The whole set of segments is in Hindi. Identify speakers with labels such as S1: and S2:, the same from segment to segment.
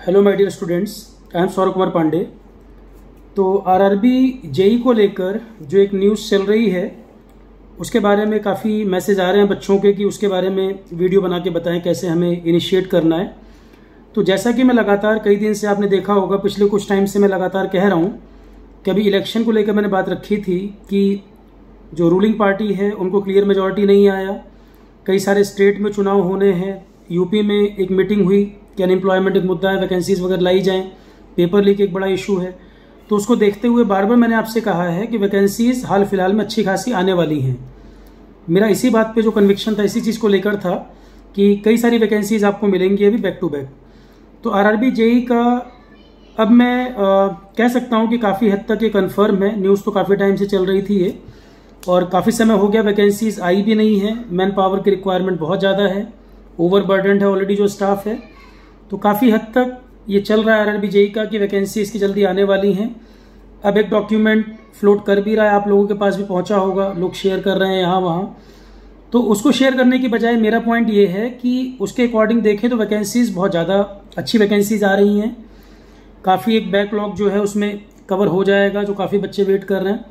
S1: Hello my dear students, I am Saurabh Kumar Pandey. तो आरआरबी जेई को लेकर जो एक न्यूज़ चल रही है उसके बारे में काफ़ी मैसेज आ रहे हैं बच्चों के कि उसके बारे में वीडियो बना के बताएं कैसे हमें इनिशिएट करना है। तो जैसा कि मैं लगातार कई दिन से आपने देखा होगा, पिछले कुछ टाइम से मैं लगातार कह रहा हूँ कि अभी इलेक्शन को लेकर मैंने बात रखी थी कि जो रूलिंग पार्टी है उनको क्लियर मेजॉरिटी नहीं आया, कई सारे स्टेट में चुनाव होने हैं, यूपी में एक मीटिंग हुई कि अनएम्प्लॉयमेंट एक मुद्दा है, वैकेंसीज वगैरह लाई जाएं, पेपर लीक एक बड़ा इशू है। तो उसको देखते हुए बार बार मैंने आपसे कहा है कि वैकेंसीज हाल फिलहाल में अच्छी खासी आने वाली हैं। मेरा इसी बात पे जो कन्विक्शन था, इसी चीज़ को लेकर था कि कई सारी वैकेंसीज आपको मिलेंगी अभी बैक टू बैक। तो आरआरबी जेई का अब मैं कह सकता हूँ कि काफ़ी हद तक ये कन्फर्म है। न्यूज़ तो काफ़ी टाइम से चल रही थी ये, और काफ़ी समय हो गया वैकेंसीज आई भी नहीं है। मैन पावर की रिक्वायरमेंट बहुत ज़्यादा है, ओवरबर्डन्ड है ऑलरेडी जो स्टाफ है। तो काफ़ी हद तक ये चल रहा है आरआरबी जेई का कि वैकेंसी इसकी जल्दी आने वाली हैं। अब एक डॉक्यूमेंट फ्लोट कर भी रहा है, आप लोगों के पास भी पहुंचा होगा, लोग शेयर कर रहे हैं यहाँ वहाँ। तो उसको शेयर करने की बजाय मेरा पॉइंट ये है कि उसके अकॉर्डिंग देखें तो वैकेंसीज बहुत ज़्यादा अच्छी वैकेंसीज आ रही हैं। काफ़ी एक बैकलॉग जो है उसमें कवर हो जाएगा, जो काफ़ी बच्चे वेट कर रहे हैं।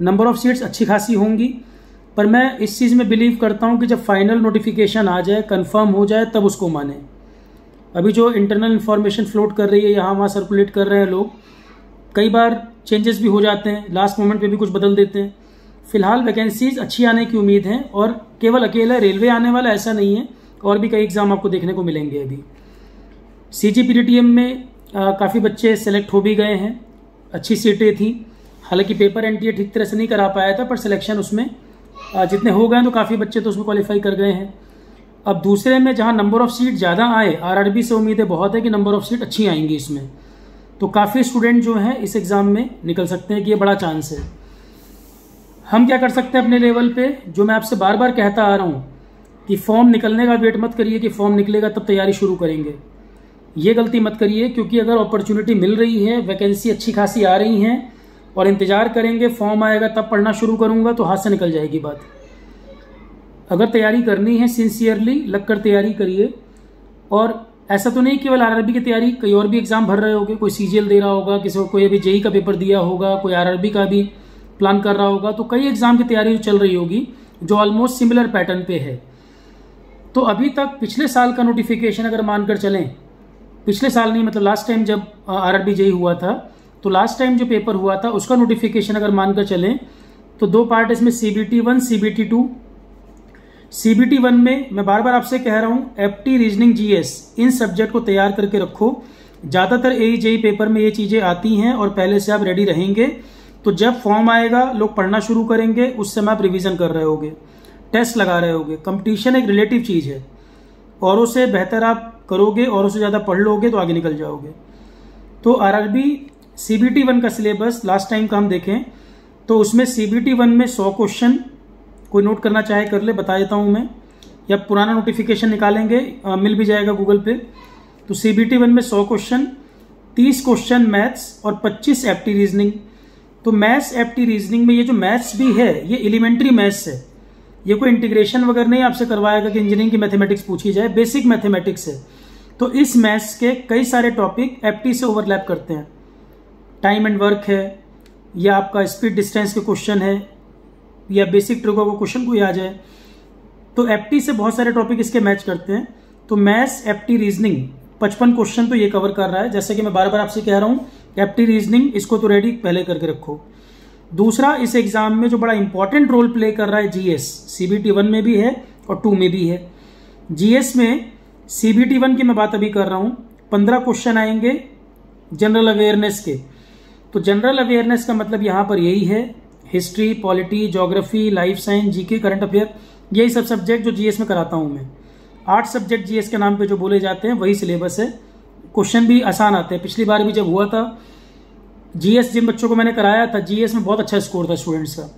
S1: नंबर ऑफ सीट्स अच्छी खासी होंगी, पर मैं इस चीज़ में बिलीव करता हूँ कि जब फाइनल नोटिफिकेशन आ जाए, कंफर्म हो जाए, तब उसको माने। अभी जो इंटरनल इन्फॉर्मेशन फ्लोट कर रही है, यहाँ वहाँ सर्कुलेट कर रहे हैं लोग, कई बार चेंजेस भी हो जाते हैं, लास्ट मोमेंट पे भी कुछ बदल देते हैं। फिलहाल वैकेंसीज अच्छी आने की उम्मीद है, और केवल अकेला रेलवे आने वाला ऐसा नहीं है, और भी कई एग्जाम आपको देखने को मिलेंगे। अभी CGPTTM में काफ़ी बच्चे सेलेक्ट हो भी गए हैं, अच्छी सीटें थी। हालांकि पेपर NTA ठीक तरह से नहीं करा पाया था, पर सिलेक्शन उसमें जितने हो गए तो काफ़ी बच्चे तो उसमें क्वालिफाई कर गए हैं। अब दूसरे में जहां नंबर ऑफ सीट ज़्यादा आए, आरआरबी से उम्मीदें बहुत है कि नंबर ऑफ सीट अच्छी आएंगी इसमें। तो काफ़ी स्टूडेंट जो हैं इस एग्ज़ाम में निकल सकते हैं कि ये बड़ा चांस है। हम क्या कर सकते हैं अपने लेवल पे, जो मैं आपसे बार बार कहता आ रहा हूँ कि फॉर्म निकलने का वेट मत करिए कि फॉर्म निकलेगा तब तैयारी शुरू करेंगे। ये गलती मत करिए, क्योंकि अगर अपॉर्चुनिटी मिल रही है, वैकेंसी अच्छी खासी आ रही हैं, और इंतजार करेंगे फॉर्म आएगा तब पढ़ना शुरू करूँगा, तो हाथ से निकल जाएगी बात। अगर तैयारी करनी है सिंसियरली लग कर तैयारी करिए। और ऐसा तो नहीं केवल आरआरबी की तैयारी, कई और भी एग्जाम भर रहे होगे, कोई CGL दे रहा होगा, किसी को कोई अभी जेई का पेपर दिया होगा, कोई आरआरबी का भी प्लान कर रहा होगा। तो कई एग्जाम की तैयारी चल रही होगी जो ऑलमोस्ट सिमिलर पैटर्न पे है। तो अभी तक पिछले साल का नोटिफिकेशन अगर मानकर चलें, पिछले साल नहीं मतलब लास्ट टाइम जब आरआरबी जेई हुआ था, तो लास्ट टाइम जो पेपर हुआ था उसका नोटिफिकेशन अगर मानकर चलें तो दो पार्ट इसमें, CBT1 CBT2। CBT1 में मैं बार बार आपसे कह रहा हूं, FT रीजनिंग GS इन सब्जेक्ट को तैयार करके रखो। ज्यादातर AE-JEE पेपर में ये चीजें आती हैं और पहले से आप रेडी रहेंगे, तो जब फॉर्म आएगा लोग पढ़ना शुरू करेंगे, उस समय आप रिवीजन कर रहे होगे, टेस्ट लगा रहे होगे। कंपटीशन एक रिलेटिव चीज है, औरों से बेहतर आप करोगे, औरों से ज्यादा पढ़ लोगे तो आगे निकल जाओगे। तो आरआरबी CBT1 का सिलेबस लास्ट टाइम का हम देखें तो उसमें CBT1 में 100 क्वेश्चन, कोई नोट करना चाहे कर ले, बता देता हूं मैं, या पुराना नोटिफिकेशन निकालेंगे, मिल भी जाएगा गूगल पे। तो CBT1 में 100 क्वेश्चन, 30 क्वेश्चन मैथ्स और 25 FT रीजनिंग। तो मैथ्स FT रीजनिंग में ये जो मैथ्स भी है ये एलिमेंट्री मैथ्स है, ये कोई इंटीग्रेशन वगैरह नहीं आपसे करवाएगा कि इंजीनियरिंग की मैथमेटिक्स पूछी जाए, बेसिक मैथमेटिक्स है। तो इस मैथ्स के कई सारे टॉपिक FT से ओवरलैप करते हैं। टाइम एंड वर्क है, या आपका स्पीड डिस्टेंस के क्वेश्चन है, या बेसिक ट्रिगो को क्वेश्चन कोई आ जाए, तो FT से बहुत सारे टॉपिक इसके मैच करते हैं। तो मैथ्स FT रीजनिंग 55 क्वेश्चन तो ये कवर कर रहा है। जैसे कि मैं बार बार आपसे कह रहा हूँ, FT रीजनिंग इसको तो रेडी पहले करके रखो। दूसरा, इस एग्जाम में जो बड़ा इंपॉर्टेंट रोल प्ले कर रहा है GS, CBT1 में भी है और 2 में भी है। GS में CBT1 की मैं बात अभी कर रहा हूँ, 15 क्वेश्चन आएंगे जनरल अवेयरनेस के। तो जनरल अवेयरनेस का मतलब यहां पर यही है, history, polity, geography, life science, GK, current affair, यही सब सब्जेक्ट जो GS में कराता हूं मैं। 8 सब्जेक्ट GS के नाम पे जो बोले जाते हैं वही सिलेबस है। क्वेश्चन भी आसान आते हैं। पिछली बार भी जब हुआ था GS, जिन बच्चों को मैंने कराया था GS में बहुत अच्छा स्कोर था स्टूडेंट्स का।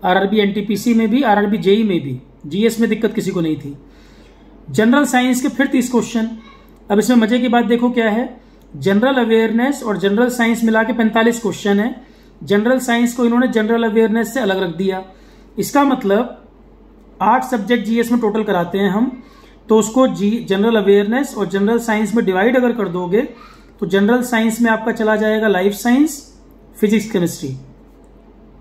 S1: आरआरबी NTPC में भी, आरआरबी जेई में भी, GS में दिक्कत किसी को नहीं थी। जनरल साइंस के फिर 30 क्वेश्चन। अब इसमें मजे की बात देखो क्या है, जनरल अवेयरनेस और जनरल साइंस मिला के 45 क्वेश्चन है। जनरल साइंस को इन्होंने जनरल अवेयरनेस से अलग रख दिया। इसका मतलब 8 सब्जेक्ट GS में टोटल कराते हैं हम, तो उसको जनरल अवेयरनेस और जनरल साइंस में डिवाइड अगर कर दोगे तो जनरल साइंस में आपका चला जाएगा life science, physics, chemistry.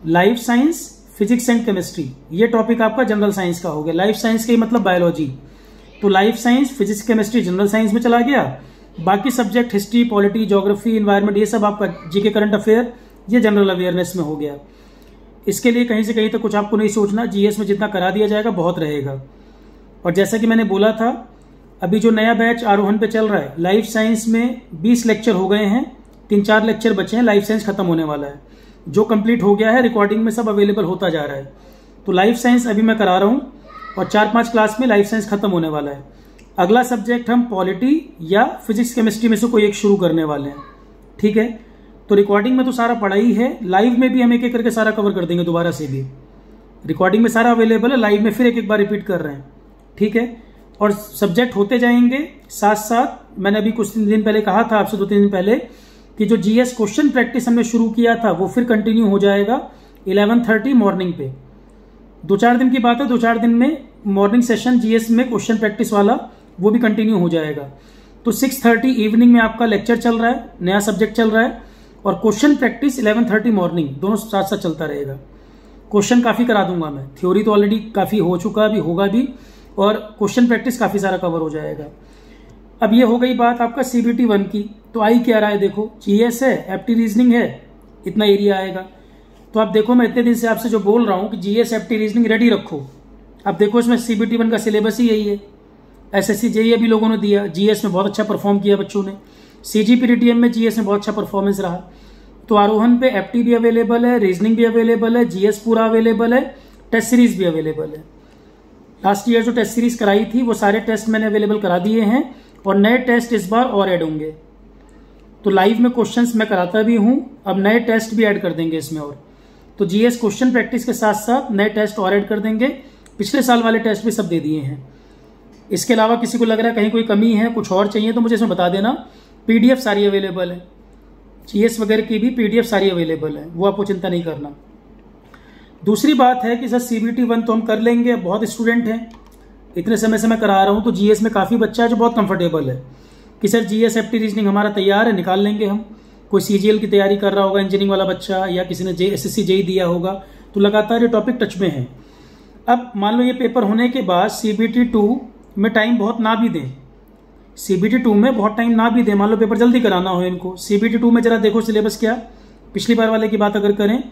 S1: Life science, physics and chemistry, ये टॉपिक आपका जनरल साइंस का हो गया। लाइफ साइंस का ही मतलब बायोलॉजी, तो life science, physics, chemistry general science में चला गया। बाकी subject history, polity, geography, environment, ये सब आपका जीके, करंट अफेयर, ये जनरल अवेयरनेस में हो गया। इसके लिए कहीं से कहीं तक कुछ आपको नहीं सोचना, जीएस में जितना करा दिया जाएगा बहुत रहेगा। और जैसा कि मैंने बोला था, अभी जो नया बैच आरोहण पे चल रहा है, लाइफ साइंस में 20 लेक्चर हो गए हैं, 3-4 लेक्चर बचे हैं, लाइफ साइंस खत्म होने वाला है। जो कंप्लीट हो गया है, रिकॉर्डिंग में सब अवेलेबल होता जा रहा है। तो लाइफ साइंस अभी मैं करा रहा हूं और 4-5 क्लास में लाइफ साइंस खत्म होने वाला है। अगला सब्जेक्ट हम पॉलिटी या फिजिक्स, केमिस्ट्री में से कोई एक शुरू करने वाले हैं। ठीक है, तो रिकॉर्डिंग में तो सारा पढ़ा ही है, लाइव में भी हम एक एक करके सारा कवर कर देंगे दोबारा से भी। रिकॉर्डिंग में सारा अवेलेबल है, लाइव में फिर एक एक बार रिपीट कर रहे हैं। ठीक है, और सब्जेक्ट होते जाएंगे साथ साथ। मैंने अभी कुछ दिन पहले कहा था आपसे, 2-3 दिन पहले, कि जो जीएस क्वेश्चन प्रैक्टिस हमने शुरू किया था वो फिर कंटिन्यू हो जाएगा 11:30 मॉर्निंग पे। 2-4 दिन की बात है, 2-4 दिन में मॉर्निंग सेशन जीएस में क्वेश्चन प्रैक्टिस वाला वो भी कंटिन्यू हो जाएगा। तो 6:30 इवनिंग में आपका लेक्चर चल रहा है, नया सब्जेक्ट चल रहा है, और क्वेश्चन प्रैक्टिस 11:30 मॉर्निंग, दोनों साथ साथ चलता रहेगा। क्वेश्चन काफी करा दूंगा मैं, थ्योरी तो ऑलरेडी काफी हो चुका, अभी होगा भी, और क्वेश्चन प्रैक्टिस काफी सारा कवर हो जाएगा। अब ये हो गई बात आपका सीबीटी 1 की। तो आई क्या रहा है, देखो जीएस है, एप्टी रीजनिंग है, इतना एरिया आएगा। तो आप देखो, मैं इतने दिन से आपसे जो बोल रहा हूं कि जीएस, एप्टी रीजनिंग रेडी रखो। अब देखो, इसमें सीबीटी 1 का सिलेबस ही यही है। एसएससी जेईई अभी लोगों ने दिया, जीएस में बहुत अच्छा परफॉर्म किया बच्चों ने, सीजीपीटीएम में जीएस में बहुत अच्छा परफॉर्मेंस रहा। तो आरोहण पे एप्टी भी अवेलेबल है, रीजनिंग भी अवेलेबल है, जीएस पूरा अवेलेबल है, टेस्ट सीरीज भी अवेलेबल है। लास्ट ईयर जो टेस्ट सीरीज कराई थी वो सारे टेस्ट मैंने अवेलेबल करा दिए हैं, और नए टेस्ट इस बार और ऐड होंगे। तो लाइव में क्वेश्चंस मैं कराता भी हूं, अब नए टेस्ट भी ऐड कर देंगे इसमें। और तो जीएस क्वेश्चन प्रैक्टिस के साथ साथ नए टेस्ट और ऐड कर देंगे। पिछले साल वाले टेस्ट भी सब दे दिए हैं। इसके अलावा किसी को लग रहा है कहीं कोई कमी है, कुछ और चाहिए, तो मुझे इसमें बता देना। पीडीएफ सारी अवेलेबल है, जीएस वगैरह की भी पीडीएफ सारी अवेलेबल है, वो आपको चिंता नहीं करना। दूसरी बात है कि सर सीबीटी 1 तो हम कर लेंगे, बहुत स्टूडेंट हैं, इतने समय से मैं करा रहा हूं, तो जीएस में काफी बच्चा है जो बहुत कंफर्टेबल है कि सर जीएस, एप्टी, रीजनिंग हमारा तैयार है, निकाल लेंगे हम। कोई सीजीएल की तैयारी कर रहा होगा, इंजीनियरिंग वाला बच्चा, या किसी ने एसएससी जेईई दिया होगा, तो लगातार ये टॉपिक टच में है। अब मान लो ये पेपर होने के बाद सीबीटी 2 में टाइम बहुत ना भी दें, सीबीटी 2 में बहुत टाइम ना भी दें, मान लो पेपर जल्दी कराना हो इनको, सीबीटी 2 में जरा देखो सिलेबस क्या, पिछली बार वाले की बात अगर करें,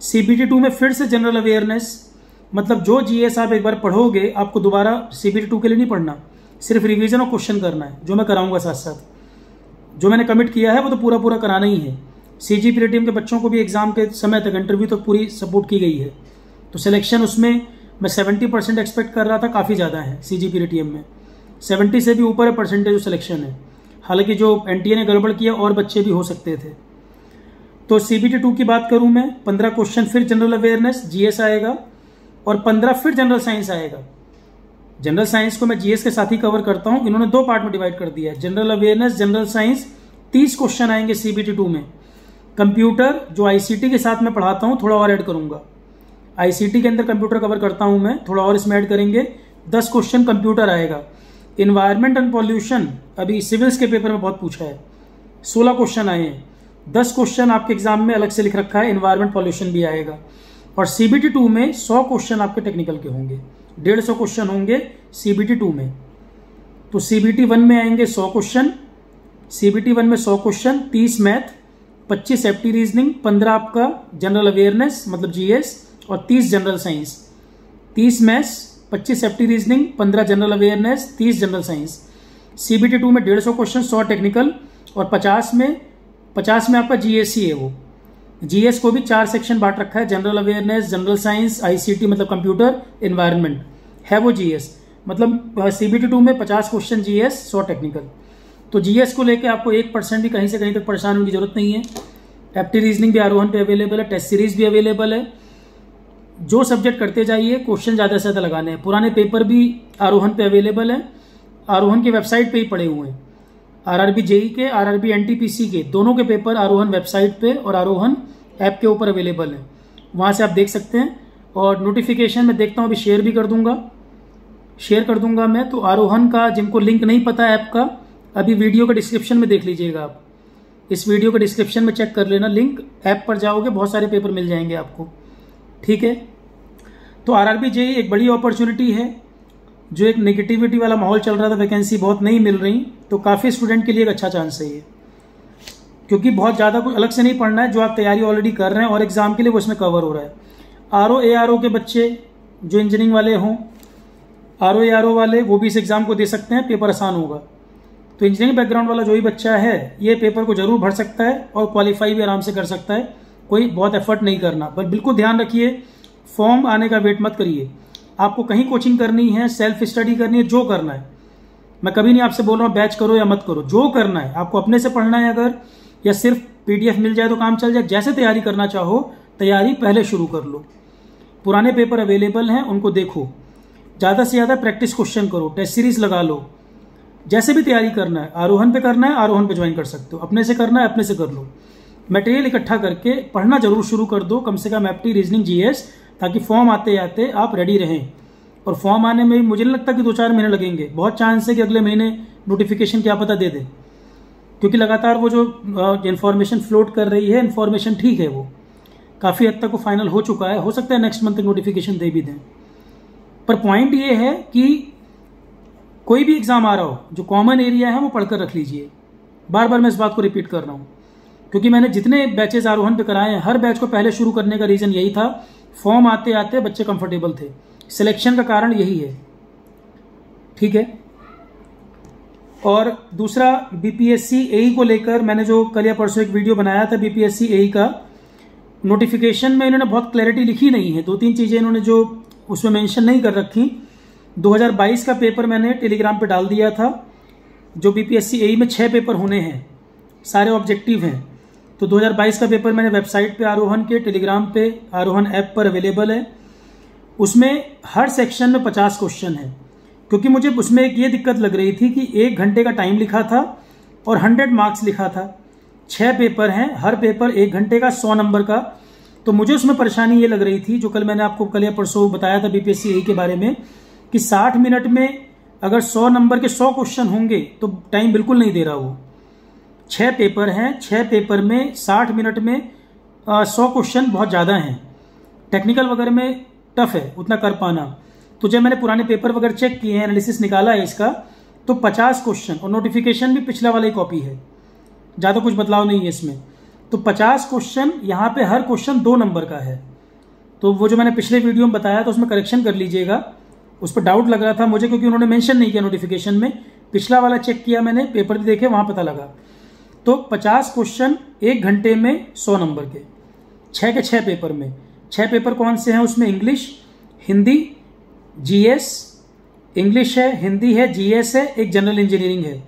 S1: सीबीटी 2 में फिर से जनरल अवेयरनेस, मतलब जो जीएस आप एक बार पढ़ोगे आपको दोबारा सीबीटी 2 के लिए नहीं पढ़ना, सिर्फ रिवीजन और क्वेश्चन करना है, जो मैं कराऊंगा साथ साथ। जो मैंने कमिट किया है वो तो पूरा पूरा कराना ही है। सीजीपीटीएम के बच्चों को भी एग्जाम के समय तक, इंटरव्यू तक पूरी सपोर्ट की गई है। तो सिलेक्शन उसमें मैं 70% एक्सपेक्ट कर रहा था, काफ़ी ज़्यादा है सीजीपीटीएम में, 70 से भी ऊपर है परसेंटेज जो सिलेक्शन है। हालांकि जो एनटीए ने गड़बड़ किया और बच्चे भी हो सकते थे। तो सीबीटी 2 की बात करूं मैं, 15 क्वेश्चन फिर जनरल अवेयरनेस जीएस आएगा, और 15 फिर जनरल साइंस आएगा। जनरल साइंस को मैं जीएस के साथ ही कवर करता हूं, इन्होंने 2 पार्ट में डिवाइड कर दिया है, general awareness, general science. 30 question आएंगे सीबीटी 2 में। कंप्यूटर जो आईसीटी के साथ मैं पढ़ाता हूं, थोड़ा और ऐड करूंगा, आईसीटी के अंदर कंप्यूटर कवर करता हूं मैं, थोड़ा और इसमें ऐड करेंगे। 10 क्वेश्चन कंप्यूटर आएगा। इन्वायरमेंट एंड पॉल्यूशन अभी सिविल्स के पेपर में बहुत पूछा है, 16 क्वेश्चन आए हैं। 10 क्वेश्चन आपके एग्जाम में अलग से लिख रखा है, इन्वायरमेंट पॉल्यूशन भी आएगा। और सीबीटी 2 में 100 क्वेश्चन आपके टेक्निकल के होंगे, 150 क्वेश्चन होंगे सीबीटी 2 में। तो सीबीटी 1 में आएंगे 100 क्वेश्चन, सीबीटी 1 में 100 क्वेश्चन, 30 मैथ, 25 एप्टी रीजनिंग, 15 आपका जनरल अवेयरनेस मतलब जीएस, और 30 general science. 30 maths, 25 apti reasoning, 15 general awareness, 30 general science. CBT 2 में 150 क्वेश्चन, 100 टेक्निकल, और 50 में आपका जीएस ही है। वो जीएस को भी 4 सेक्शन बांट रखा है, general awareness, general science, ICT मतलब कंप्यूटर, एनवायरनमेंट है वो जीएस। मतलब सीबीटी 2 में 50 क्वेश्चन जीएस, 100 टेक्निकल। तो जीएस को लेके आपको 1% भी कहीं से कहीं तक परेशान होने की जरूरत नहीं है। एप्टी रीजनिंग भी आरोहण पे अवेलेबल है, टेस्ट सीरीज भी अवेलेबल है। जो सब्जेक्ट करते जाइए, क्वेश्चन ज्यादा से ज्यादा लगाने हैं। पुराने पेपर भी आरोहण पे अवेलेबल है, आरोहण की वेबसाइट पे ही पड़े हुए हैं। आरआरबी जेईई के, आरआरबी एनटीपीसी के, दोनों के पेपर आरोहण वेबसाइट पे और आरोहण ऐप के ऊपर अवेलेबल है, वहां से आप देख सकते हैं। और नोटिफिकेशन मैं देखता हूं, अभी शेयर भी कर दूंगा। शेयर कर दूंगा मैं। तो आरोहन का जिनको लिंक नहीं पता ऐप का, अभी वीडियो के डिस्क्रिप्शन में देख लीजिएगा आप, इस वीडियो के डिस्क्रिप्शन में चेक कर लेना लिंक, ऐप पर जाओगे बहुत सारे पेपर मिल जाएंगे आपको, ठीक है। तो आरआरबी जेईई एक बड़ी अपॉर्चुनिटी है। जो एक नेगेटिविटी वाला माहौल चल रहा था, वैकेंसी बहुत नहीं मिल रही, तो काफ़ी स्टूडेंट के लिए एक अच्छा चांस है ये, क्योंकि बहुत ज़्यादा कुछ अलग से नहीं पढ़ना है, जो आप तैयारी ऑलरेडी कर रहे हैं और एग्जाम के लिए वो इसमें कवर हो रहा है। आरओ एआरओ के बच्चे जो इंजीनियरिंग वाले हों, आरओ एआरओ वाले, वो भी इस एग्जाम को दे सकते हैं, पेपर आसान होगा। तो इंजीनियरिंग बैकग्राउंड वाला जो भी बच्चा है ये पेपर को जरूर भर सकता है और क्वालिफाई भी आराम से कर सकता है, कोई बहुत एफर्ट नहीं करना। पर बिल्कुल ध्यान रखिए, फॉर्म आने का वेट मत करिए। आपको कहीं कोचिंग करनी है, सेल्फ स्टडी करनी है, जो करना है, मैं कभी नहीं आपसे बोल रहा हूँ बैच करो या मत करो, जो करना है आपको अपने से पढ़ना है अगर, या सिर्फ पीडीएफ मिल जाए तो काम चल जाए, जैसे तैयारी करना चाहो तैयारी पहले शुरू कर लो। पुराने पेपर अवेलेबल हैं, उनको देखो, ज़्यादा से ज़्यादा प्रैक्टिस क्वेश्चन करो, टेस्ट सीरीज लगा लो। जैसे भी तैयारी करना है, आरोहन पे करना है आरोहन पे ज्वाइन कर सकते हो, अपने से करना है अपने से कर लो। मटेरियल इकट्ठा करके पढ़ना जरूर शुरू कर दो, कम से कम एप्टी, रीजनिंग, जीएस, ताकि फॉर्म आते आते आप रेडी रहें। और फॉर्म आने में मुझे नहीं लगता कि 2-4 महीने लगेंगे, बहुत चांस है कि अगले महीने नोटिफिकेशन क्या पता दे दे, क्योंकि लगातार वो जो इन्फॉर्मेशन फ्लोट कर रही है, इन्फॉर्मेशन ठीक है, वो काफ़ी हद तक वो फाइनल हो चुका है, हो सकता है नेक्स्ट मंथ तक नोटिफिकेशन दे भी दें। पर पॉइंट ये है कि कोई भी एग्जाम आ रहा हो, जो कॉमन एरिया है वो पढ़कर रख लीजिए। बार बार मैं इस बात को रिपीट कर रहा हूँ, क्योंकि मैंने जितने बैचेज आरोहन पे कराए हैं, हर बैच को पहले शुरू करने का रीज़न यही था, फॉर्म आते आते बच्चे कंफर्टेबल थे, सिलेक्शन का कारण यही है, ठीक है। और दूसरा बीपीएससी एई को लेकर मैंने जो कल या परसों एक वीडियो बनाया था, बीपीएससी एई का नोटिफिकेशन में इन्होंने बहुत क्लैरिटी लिखी नहीं है, 2-3 चीज़ें इन्होंने जो उसमें मेंशन नहीं कर रखी। 2022 का पेपर मैंने टेलीग्राम पे डाल दिया था, जो बीपीएससी एई में 6 पेपर होने हैं, सारे ऑब्जेक्टिव हैं। तो 2022 का पेपर मैंने वेबसाइट पे आरोहन के, टेलीग्राम पे आरोहन ऐप पर अवेलेबल है। उसमें हर सेक्शन में 50 क्वेश्चन है, क्योंकि मुझे उसमें एक ये दिक्कत लग रही थी कि 1 घंटे का टाइम लिखा था और 100 मार्क्स लिखा था। 6 पेपर हैं, हर पेपर 1 घंटे का, 100 नंबर का। तो मुझे उसमें परेशानी ये लग रही थी, जो कल मैंने आपको कल या परसों बताया था बीपीएससी एई के बारे में, कि 60 मिनट में अगर 100 नंबर के 100 क्वेश्चन होंगे तो टाइम बिल्कुल नहीं दे रहा वो। 6 पेपर हैं, 6 पेपर में 60 मिनट में 100 क्वेश्चन बहुत ज़्यादा हैं, टेक्निकल वगैरह में टफ है उतना कर पाना। तो जब मैंने पुराने पेपर वगैरह चेक किए हैं, एनालिसिस निकाला है इसका, तो 50 क्वेश्चन, और नोटिफिकेशन भी पिछला वाला ही कॉपी है, ज़्यादा कुछ बदलाव नहीं है इसमें। तो 50 क्वेश्चन, यहाँ पे हर क्वेश्चन 2 नंबर का है। तो वो जो मैंने पिछले वीडियो में बताया था उसमें करेक्शन कर लीजिएगा, उस पर डाउट लग रहा था मुझे, क्योंकि उन्होंने मेंशन नहीं किया नोटिफिकेशन में। पिछला वाला चेक किया मैंने, पेपर भी देखे, वहाँ पता लगा। तो 50 क्वेश्चन 1 घंटे में 100 नंबर के, 6 के 6 पेपर में। 6 पेपर कौन से हैं उसमें? इंग्लिश, हिंदी, जीएस, इंग्लिश है, हिंदी है, जीएस है, एक जनरल इंजीनियरिंग है।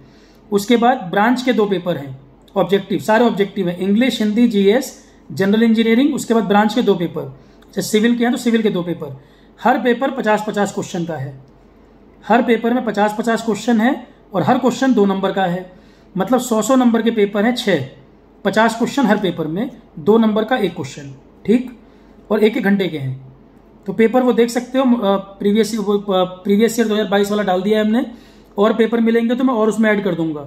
S1: उसके बाद ब्रांच के 2 पेपर हैं, ऑब्जेक्टिव, सारे ऑब्जेक्टिव हैं, English, Hindi, GS, general engineering. उसके बाद ब्रांच के 2 पेपर, जैसे सिविल के हैं तो सिविल के 2 पेपर। हर पेपर 50-50 क्वेश्चन का है, हर पेपर में 50-50 क्वेश्चन है, और हर क्वेश्चन 2 नंबर का है। मतलब 100-100 नंबर के पेपर हैं 6, 50 क्वेश्चन हर पेपर में, 2 नंबर का 1 क्वेश्चन, ठीक, और 1-1 घंटे के हैं। तो पेपर वो देख सकते हो, प्रीवियस ईयर 2022 वाला डाल दिया है हमने, और पेपर मिलेंगे तो मैं और उसमें ऐड कर दूंगा।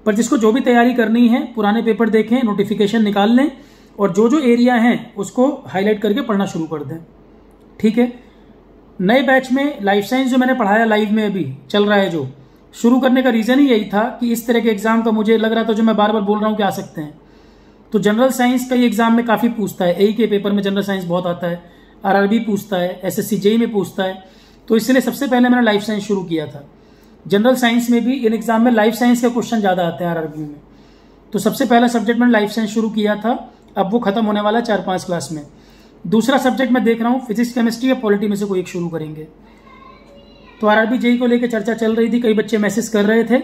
S1: पर जिसको जो भी तैयारी करनी है, पुराने पेपर देखें, नोटिफिकेशन निकाल लें, और जो जो एरिया हैं उसको हाईलाइट करके पढ़ना शुरू कर दें, ठीक है। नए बैच में लाइफ साइंस जो मैंने पढ़ाया लाइव में अभी चल रहा है, जो शुरू करने का रीज़न ही यही था कि इस तरह के एग्जाम का मुझे लग रहा था, जो मैं बार बार बोल रहा हूँ कि आ सकते हैं। तो जनरल साइंस का ये एग्जाम में काफ़ी पूछता है, एई के पेपर में जनरल साइंस बहुत आता है, आरआरबी पूछता है, एसएससी जेईई में पूछता है। तो इसलिए सबसे पहले मैंने लाइफ साइंस शुरू किया था। जनरल साइंस में भी इन एग्जाम में लाइफ साइंस के क्वेश्चन ज़्यादा आते हैं आरआरबी में, तो सबसे पहला सब्जेक्ट मैंने लाइफ साइंस शुरू किया था। अब वो खत्म होने वाला 4-5 क्लास में। दूसरा सब्जेक्ट मैं देख रहा हूँ फिजिक्स, केमिस्ट्री या पॉलिटी में से कोई एक शुरू करेंगे। तो आरआरबी जेईई को लेकर चर्चा चल रही थी, कई बच्चे मैसेज कर रहे थे,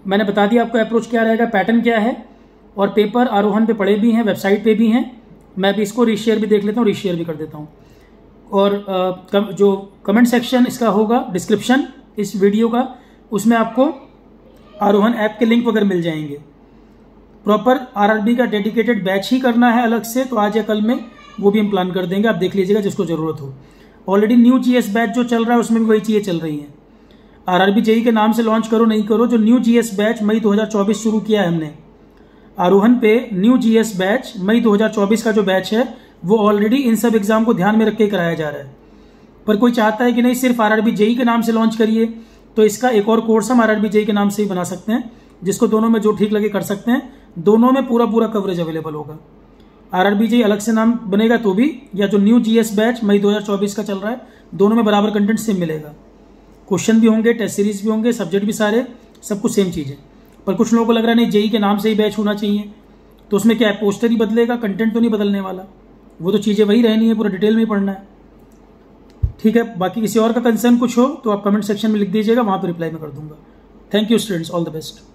S1: मैंने बता दिया आपको अप्रोच क्या रहेगा, पैटर्न क्या है, और पेपर आरोहन पे पड़े भी हैं, वेबसाइट पे भी हैं। मैं भी इसको रीशेयर भी देख लेता हूँ, रीशेयर भी कर देता हूँ। और जो कमेंट सेक्शन इसका होगा, डिस्क्रिप्शन इस वीडियो का, उसमें आपको आरोहन ऐप के लिंक वगैरह मिल जाएंगे। प्रॉपर आरआरबी का डेडिकेटेड बैच ही करना है अलग से, तो आज या कल में वो भी हम प्लान कर देंगे, आप देख लीजिएगा जिसको ज़रूरत हो। ऑलरेडी न्यू जीएस बैच जो चल रहा है उसमें भी वही चीज़ें चल रही हैं। आरआरबी जेई के नाम से लॉन्च करो नहीं करो, जो न्यू जीएस बैच मई 2024 शुरू किया है हमने आरोहन पे, न्यू जीएस बैच मई 2024 का जो बैच है वो ऑलरेडी इन सब एग्जाम को ध्यान में रख के कराया जा रहा है। पर कोई चाहता है कि नहीं सिर्फ आरआरबी जेई के नाम से लॉन्च करिए, तो इसका एक और कोर्स हम आरआरबी जेई के नाम से ही बना सकते हैं, जिसको दोनों में जो ठीक लगे कर सकते हैं। दोनों में पूरा कवरेज अवेलेबल होगा। आरआरबी जेई अलग से नाम बनेगा तो भी, या जो न्यू जीएस बैच मई 2024 का चल रहा है, दोनों में बराबर कंटेंट सेम मिलेगा। क्वेश्चन भी होंगे, टेस्ट सीरीज भी होंगे, सब्जेक्ट भी सारे, सब कुछ सेम चीज़ है। पर कुछ लोगों को लग रहा है नहीं जेई के नाम से ही बैच होना चाहिए, तो उसमें क्या है, पोस्टर ही बदलेगा, कंटेंट तो नहीं बदलने वाला, वो तो चीज़ें वही रहनी है, पूरा डिटेल में ही पढ़ना है। ठीक है, बाकी किसी और का कंसर्न कुछ हो तो आप कमेंट सेक्शन में लिख दीजिएगा, वहाँ पर रिप्लाई मैं कर दूंगा। Thank you students, all the best.